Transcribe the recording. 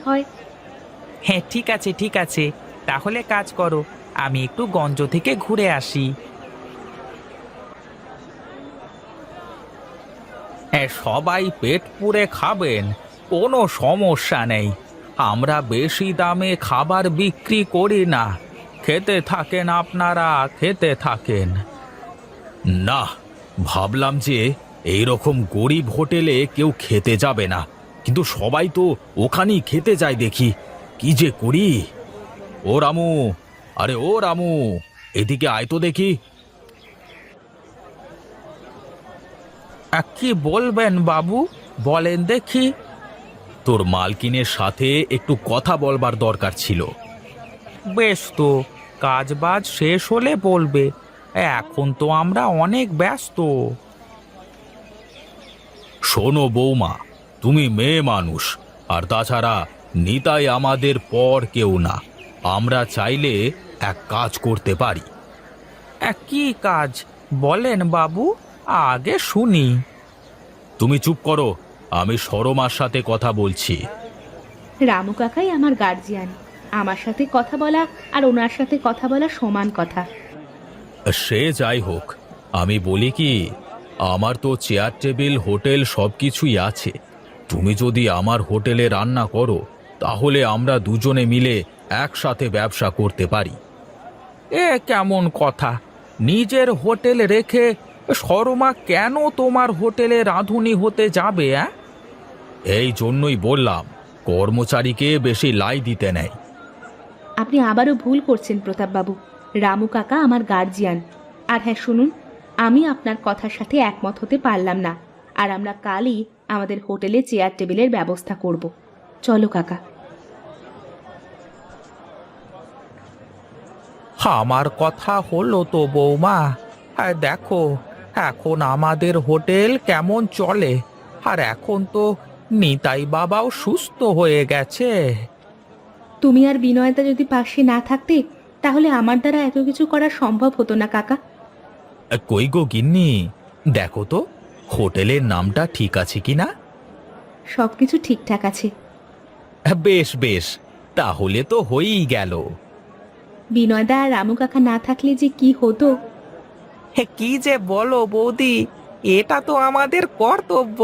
হয়। হ্যাঁ, ঠিক আছে ঠিক আছে, তাহলে কাজ করো, আমি একটু গঞ্জ থেকে ঘুরে আসি। হ্যাঁ, সবাই পেট পুড়ে খাবেন, কোনো সমস্যা নেই। আমরা বেশি দামে খাবার বিক্রি করি না। খেতে থাকেন আপনারা, খেতে থাকেন। না, ভাবলাম যে এই রকম গরিব হোটেলে কেউ খেতে যাবে না, কিন্তু সবাই তো ওখানেই খেতে যায় দেখি। কি যে করি! ও রামু, আরে ও রামু, এদিকে আয় তো দেখি। কি বলবেন বাবু, বলেন দেখি। তোর মালকিনের সাথে একটু কথা বলবার দরকার ছিল। বেশ তো, কাজ বাজ শেষ হলে বলবে, এখন তো আমরা অনেক ব্যস্ত। শোনো বৌমা, তুমি মেয়ে মানুষ, আর তাছাড়া নিতাই আমাদের পর কেউ না। আমরা চাইলে এক কাজ করতে পারি। কি কাজ বলেন বাবু, আগে শুনি। তুমি চুপ করো, আমি সরমার সাথে কথা বলছি। রামু কাকাই আমার গার্জিয়ান, আমার সাথে কথা বলা আর ওনার সাথে কথা বলা সমান কথা। সে যাই হোক, আমি বলি কি, আমার তো চেয়ার টেবিল হোটেল সবকিছুই আছে। তুমি যদি আমার হোটেলে রান্না করো, তাহলে আমরা দুজনে মিলে একসাথে ব্যবসা করতে পারি। এ কেমন কথা, নিজের হোটেল রেখে শর্মা কেন তোমার হোটেলে রাঁধুনি হতে যাবে? এই জন্যই বললাম, কর্মচারীকে বেশি লাই দিতে নেই। আপনি আবারও ভুল করছেন প্রতাপবাবু, রামু কাকা আমার গার্জিয়ান। আর হ্যাঁ শুনুন, আমি আপনার কথার সাথে একমত হতে পারলাম না, আর আমরা কালই আমাদের হোটেলে চেয়ার টেবিলের ব্যবস্থা করব। চলো কাকা। আমার কথা হলো তো বৌমা, দেখো এখন আমাদের হোটেল কেমন চলে, আর এখন তো নিতাই বাবাও সুস্থ হয়ে গেছে। তুমি আর বিনয়তা যদি পাশে না থাকতে, তাহলে আমার দ্বারা এত কিছু করা সম্ভব হতো না কাকা। কই গো গিন্নি, দেখো তো হোটেলের নামটা ঠিক আছে কিনা। সবকিছু ঠিকঠাক আছে। বেশ বেশ, তাহলে তো হয়েই গেল। বিনয়দা আর রামু কাকা না থাকলে যে কি হতো। কি যে বলো বৌদি, এটা তো আমাদের কর্তব্য।